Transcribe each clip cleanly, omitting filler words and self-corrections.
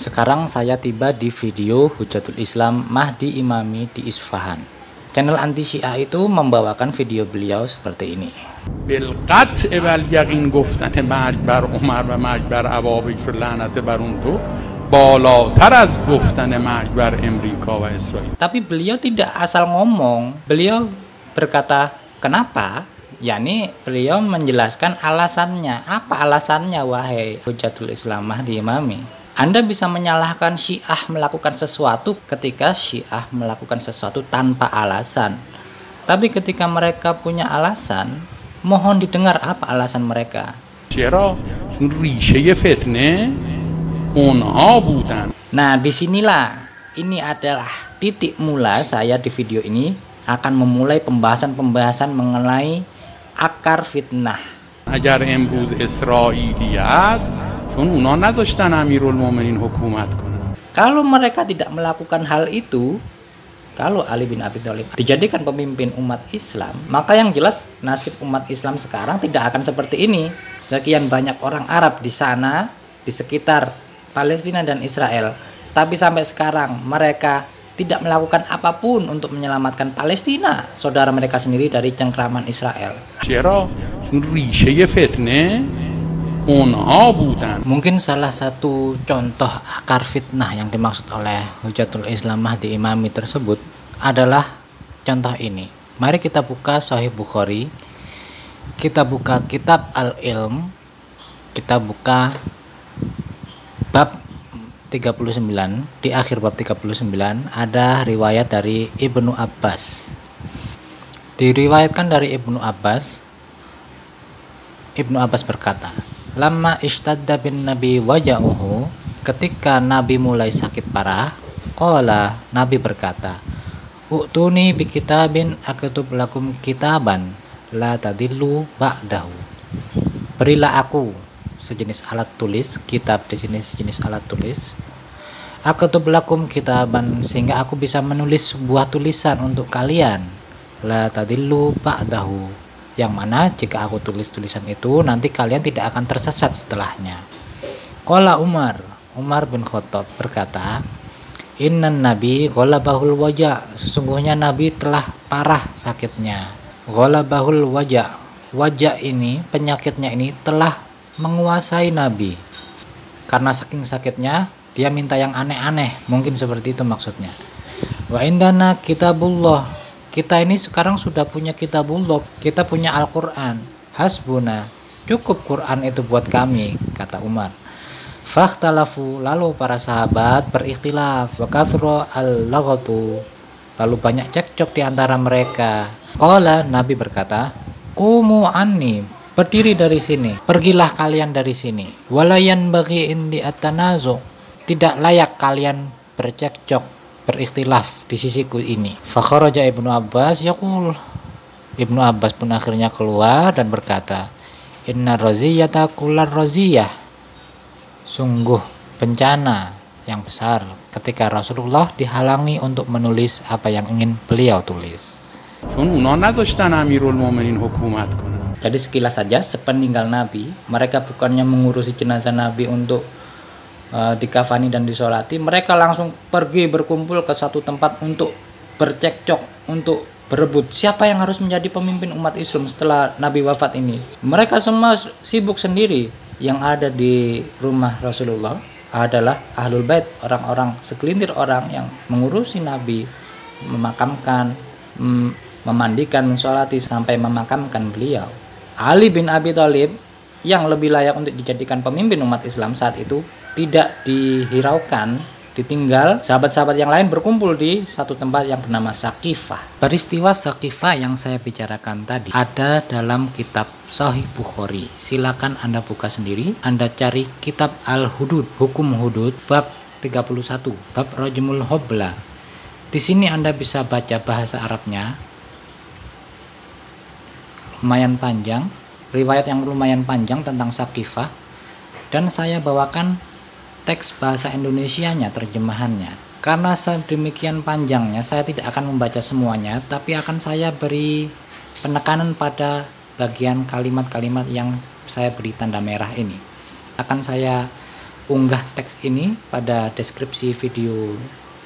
Sekarang saya tiba di video Hujatul Islam Mahdi Imami di Isfahan. Channel anti Syiah itu membawakan video beliau seperti ini. بالقطع والیقین گفتن مرگ بر عمر و مرگ بر عواقب لعنت بر اون دو بالاتر از گفتن مرگ بر امریکا و اسرائیل. Tapi beliau tidak asal ngomong, beliau berkata kenapa? yakni beliau menjelaskan alasannya. Apa alasannya wahai Hujatul Islam Mahdi Imami? Anda bisa menyalahkan Syiah melakukan sesuatu ketika Syiah melakukan sesuatu tanpa alasan. Tapi ketika mereka punya alasan, mohon didengar apa alasan mereka. چرا؟ چون ریشه فتنه اونها بودن. Nah, disinilah ini adalah titik mula saya di video ini akan memulai pembahasan-pembahasan mengenai akar fitnah. اگر امروز اسرائیلی است چون اونا نذاشتن امیرالمومنین حکومت کنن. Kalau mereka tidak melakukan hal itu, kalau Ali bin Abi Thalib dijadikan pemimpin umat Islam, maka yang jelas nasib umat Islam sekarang tidak akan seperti ini. Sekian banyak orang Arab di sana, di sekitar Palestina dan Israel, tapi sampai sekarang mereka tidak melakukan apapun untuk menyelamatkan Palestina, saudara mereka sendiri, dari cengkraman Israel. چرا؟ چون ریشه فتنه اونها بودن. Mungkin salah satu contoh akar fitnah yang dimaksud oleh Hujatul Islam Mahdi Imami tersebut adalah contoh ini. Mari kita buka Sahih Bukhari, kita buka kitab Al-Ilm, kita buka bab 39. Di akhir bab 39 ada riwayat dari Ibnu Abbas. Diriwayatkan dari Ibnu Abbas berkata, Lama ishtadda bin Nabi waja'uhu, ketika Nabi mulai sakit parah, qala, Nabi berkata, U'tuni bi kitabin aktub lakum kitaban la tadillu ba'dahu. Berilah aku sejenis alat tulis, kitab di sini sejenis alat tulis. Aktub lakum kitaban, sehingga aku bisa menulis sebuah tulisan untuk kalian. La tadillu ba'dahu, yang mana jika aku tulis tulisan itu nanti kalian tidak akan tersesat setelahnya. Qala Umar bin Khattab berkata, Innan Nabi ghalabahul waja, sesungguhnya Nabi telah parah sakitnya. Ghalabahul waja, wajah ini, penyakitnya ini telah menguasai Nabi. Karena saking sakitnya dia minta yang aneh-aneh, mungkin seperti itu maksudnya. Wa indana kitabullah, kita ini sekarang sudah punya kitabullah, kita punya Al-Quran. Hasbuna, cukup Quran itu buat kami, kata Umar. Fakhtalafu, lalu para sahabat berikhtilaf. Wa kathra al-laghatu, lalu banyak cekcok di antara mereka. Qala, Nabi berkata, Qumu anni, berdiri dari sini, pergilah kalian dari sini. Walayan bagi indi at-tanazu, tidak layak kalian bercekcok, berikhtilaf di sisiku ini. Fakharaja Ibnu Abbas yaqul, Ibnu Abbas pun akhirnya keluar dan berkata, Inna raziyata kullar raziyah, sungguh bencana yang besar ketika Rasulullah dihalangi untuk menulis apa yang ingin beliau tulis. چون اونا نذاشتن امیرالمومنین حکومت کنن. Jadi sekilas saja, sepeninggal Nabi, mereka bukannya mengurusi jenazah Nabi untuk dikafani dan disolati, mereka langsung pergi berkumpul ke satu tempat untuk bercekcok, untuk berebut siapa yang harus menjadi pemimpin umat Islam setelah Nabi wafat ini. Mereka semua sibuk sendiri. Yang ada di rumah Rasulullah adalah Ahlul Bait, orang-orang, segelintir orang yang mengurusi Nabi, memakamkan, memandikan, mensolati sampai memakamkan beliau. Ali bin Abi Thalib yang lebih layak untuk dijadikan pemimpin umat Islam saat itu tidak dihiraukan, ditinggal. Sahabat-sahabat yang lain berkumpul di satu tempat yang bernama Saqifah. Peristiwa Saqifah yang saya bicarakan tadi ada dalam kitab Sahih Bukhari. Silakan Anda buka sendiri. Anda cari kitab Al-Hudud, Hukum Hudud, bab 31, bab Rajmul Hobla. Di sini Anda bisa baca bahasa Arabnya. Lumayan panjang, riwayat yang lumayan panjang tentang Saqifah. Dan saya bawakan teks bahasa Indonesianya, terjemahannya. Karena sedemikian panjangnya, saya tidak akan membaca semuanya, tapi akan saya beri penekanan pada bagian kalimat-kalimat yang saya beri tanda merah ini. Akan saya unggah teks ini pada deskripsi video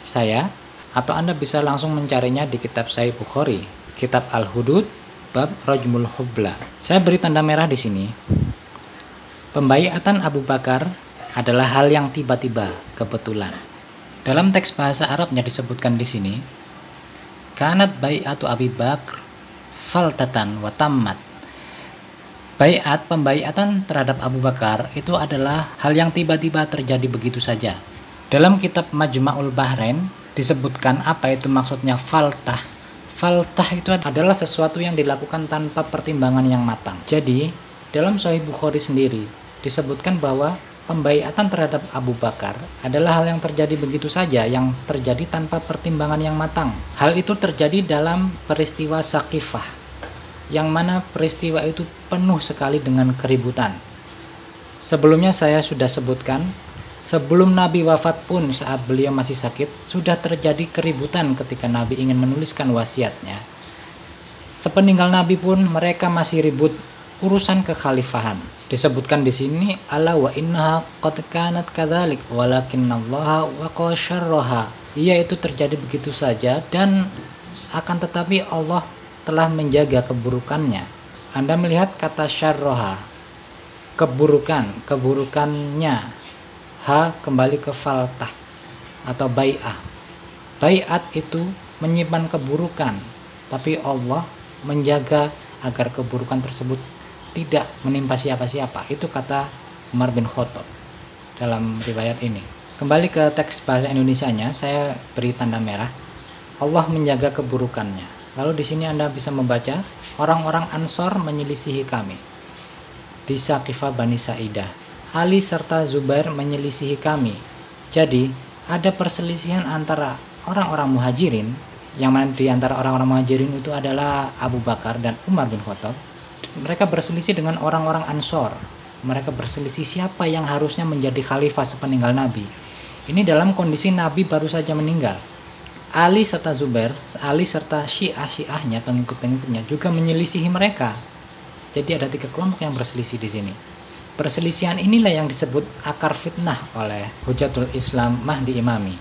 saya, atau Anda bisa langsung mencarinya di kitab Sahih Bukhari, kitab Al-Hudud, bab Rajmul Hubla. Saya beri tanda merah di sini. Pembaiatan Abu Bakar adalah hal yang tiba-tiba, kebetulan. Dalam teks bahasa Arabnya disebutkan di sini, kanat bai'atu Abi Bakr faltatan wa tammat. Pembaiatan terhadap Abu Bakar itu adalah hal yang tiba-tiba terjadi begitu saja. Dalam kitab Majma'ul Bahrain disebutkan apa itu maksudnya faltah. Faltah itu adalah sesuatu yang dilakukan tanpa pertimbangan yang matang. Jadi, dalam Sahih Bukhari sendiri disebutkan bahwa pembaiatan terhadap Abu Bakar adalah hal yang terjadi begitu saja, yang terjadi tanpa pertimbangan yang matang. Hal itu terjadi dalam peristiwa Saqifah, yang mana peristiwa itu penuh sekali dengan keributan. Sebelumnya saya sudah sebutkan, sebelum Nabi wafat pun saat beliau masih sakit, sudah terjadi keributan ketika Nabi ingin menuliskan wasiatnya. Sepeninggal Nabi pun mereka masih ribut urusan kekhalifahan. Disebutkan di sini, ala wa innaha qad kanat kadzalik walakinallaha waqa syarraha. Iya, itu terjadi begitu saja, dan akan tetapi Allah telah menjaga keburukannya. Anda melihat kata syarroha, keburukannya. Ha kembali ke faltah atau bai'ah. Bai'at itu menyimpan keburukan, tapi Allah menjaga agar keburukan tersebut tidak menimpa siapa-siapa. Itu kata Umar bin Khattab dalam riwayat ini. Kembali ke teks bahasa Indonesianya, saya beri tanda merah. Allah menjaga keburukannya. Lalu di sini Anda bisa membaca, orang-orang Ansor menyelisihi kami di Saqifah Bani Sa'idah. Ali serta Zubair menyelisihi kami. Jadi ada perselisihan antara orang-orang Muhajirin, yang mana di antara orang-orang Muhajirin itu adalah Abu Bakar dan Umar bin Khattab. Mereka berselisih dengan orang-orang Ansor. Mereka berselisih siapa yang harusnya menjadi khalifah sepeninggal Nabi. Ini dalam kondisi Nabi baru saja meninggal. Ali serta Zubair, Ali serta Syiahnya, pengikut-pengikutnya juga menyelisihi mereka. Jadi ada 3 kelompok yang berselisih di sini. Perselisihan inilah yang disebut akar fitnah oleh Hujatul Islam Mahdi Imami.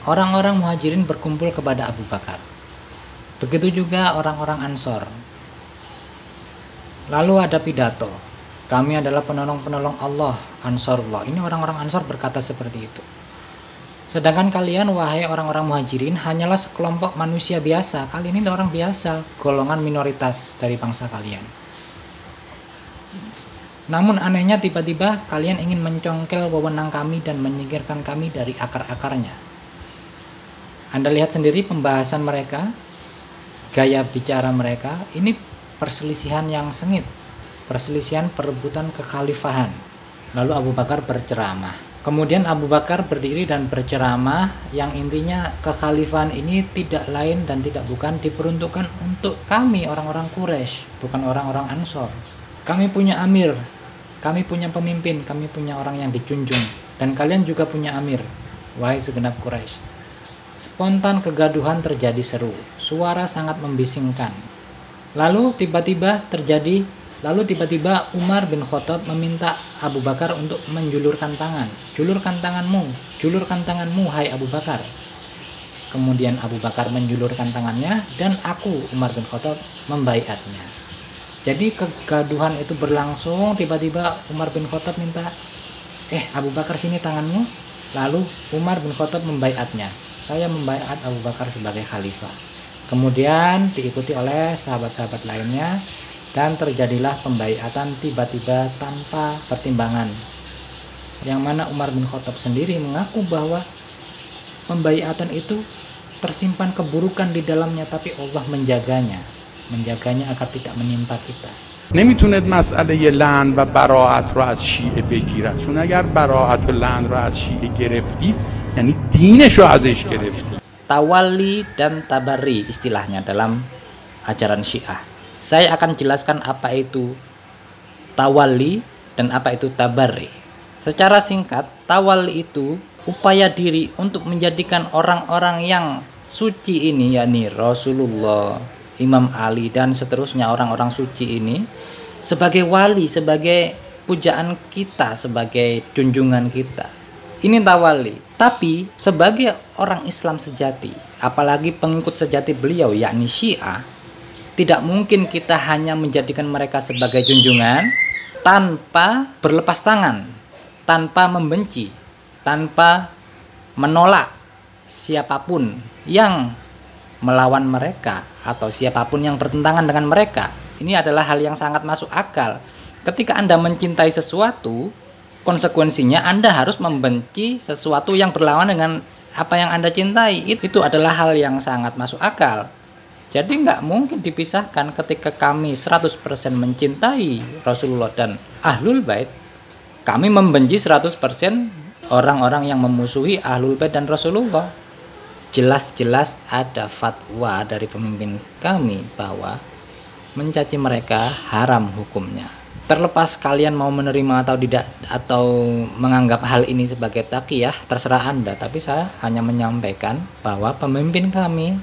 Orang-orang Muhajirin berkumpul kepada Abu Bakar. Begitu juga orang-orang Ansor. Lalu ada pidato, kami adalah penolong-penolong Allah, Ansarullah. Ini orang-orang Ansor berkata seperti itu. Sedangkan kalian, wahai orang-orang Muhajirin, hanyalah sekelompok manusia biasa. Kalian ini orang biasa, golongan minoritas dari bangsa kalian. Namun anehnya tiba-tiba kalian ingin mencongkel wewenang kami dan menyingkirkan kami dari akar-akarnya. Anda lihat sendiri pembahasan mereka, gaya bicara mereka, ini perselisihan yang sengit, perselisihan perebutan kekhalifahan. Lalu Abu Bakar berceramah. Kemudian Abu Bakar berdiri dan berceramah yang intinya kekhalifahan ini tidak lain dan tidak bukan diperuntukkan untuk kami orang-orang Quraisy, bukan orang-orang Ansor. Kami punya amir, kami punya pemimpin, kami punya orang yang dijunjung, dan kalian juga punya amir, wahai segenap Quraisy. Spontan kegaduhan terjadi seru, suara sangat membisingkan. Lalu tiba-tiba Umar bin Khattab meminta Abu Bakar untuk menjulurkan tangan. Julurkan tanganmu, hai Abu Bakar. Kemudian Abu Bakar menjulurkan tangannya dan aku, Umar bin Khattab, membaiatnya. Jadi kegaduhan itu berlangsung, tiba-tiba Umar bin Khattab minta, Abu Bakar sini tanganmu. Lalu Umar bin Khattab membaiatnya. Saya membaiat Abu Bakar sebagai khalifah. Kemudian diikuti oleh sahabat-sahabat lainnya. Dan terjadilah pembaiatan tiba-tiba tanpa pertimbangan. Yang mana Umar bin Khattab sendiri mengaku bahwa pembaiatan itu tersimpan keburukan di dalamnya, tapi Allah menjaganya agar tidak menimpa kita. نمیتوند مسئله لعن و براءت رو از شیعه بگیرد، چون اگر براءت و لعن رو از شیعه گرفتی یعنی دینش رو ازش گرفتی. Tawalli dan tabarri istilahnya dalam ajaran Syiah. Saya akan jelaskan apa itu tawalli dan apa itu tabarri. Secara singkat, tawalli itu upaya diri untuk menjadikan orang-orang yang suci ini, yakni Rasulullah, Imam Ali dan seterusnya, orang-orang suci ini sebagai wali, sebagai pujaan kita sebagai junjungan kita. Ini tawali. Tapi sebagai orang Islam sejati, apalagi pengikut sejati beliau yakni Syiah, tidak mungkin kita hanya menjadikan mereka sebagai junjungan tanpa berlepas tangan, tanpa membenci, tanpa menolak siapapun yang melawan mereka atau siapapun yang bertentangan dengan mereka. Ini adalah hal yang sangat masuk akal. Ketika Anda mencintai sesuatu, konsekuensinya Anda harus membenci sesuatu yang berlawan dengan apa yang Anda cintai. Itu adalah hal yang sangat masuk akal. Jadi nggak mungkin dipisahkan. Ketika kami 100% mencintai Rasulullah dan Ahlul Bait, kami membenci 100% orang-orang yang memusuhi Ahlul Bait dan Rasulullah. Jelas-jelas ada fatwa dari pemimpin kami bahwa mencaci mereka haram hukumnya. Terlepas kalian mau menerima atau tidak, atau menganggap hal ini sebagai taqiyah, terserah Anda. Tapi saya hanya menyampaikan bahwa pemimpin kami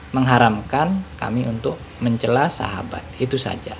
mengharamkan kami untuk mencela sahabat. Itu saja.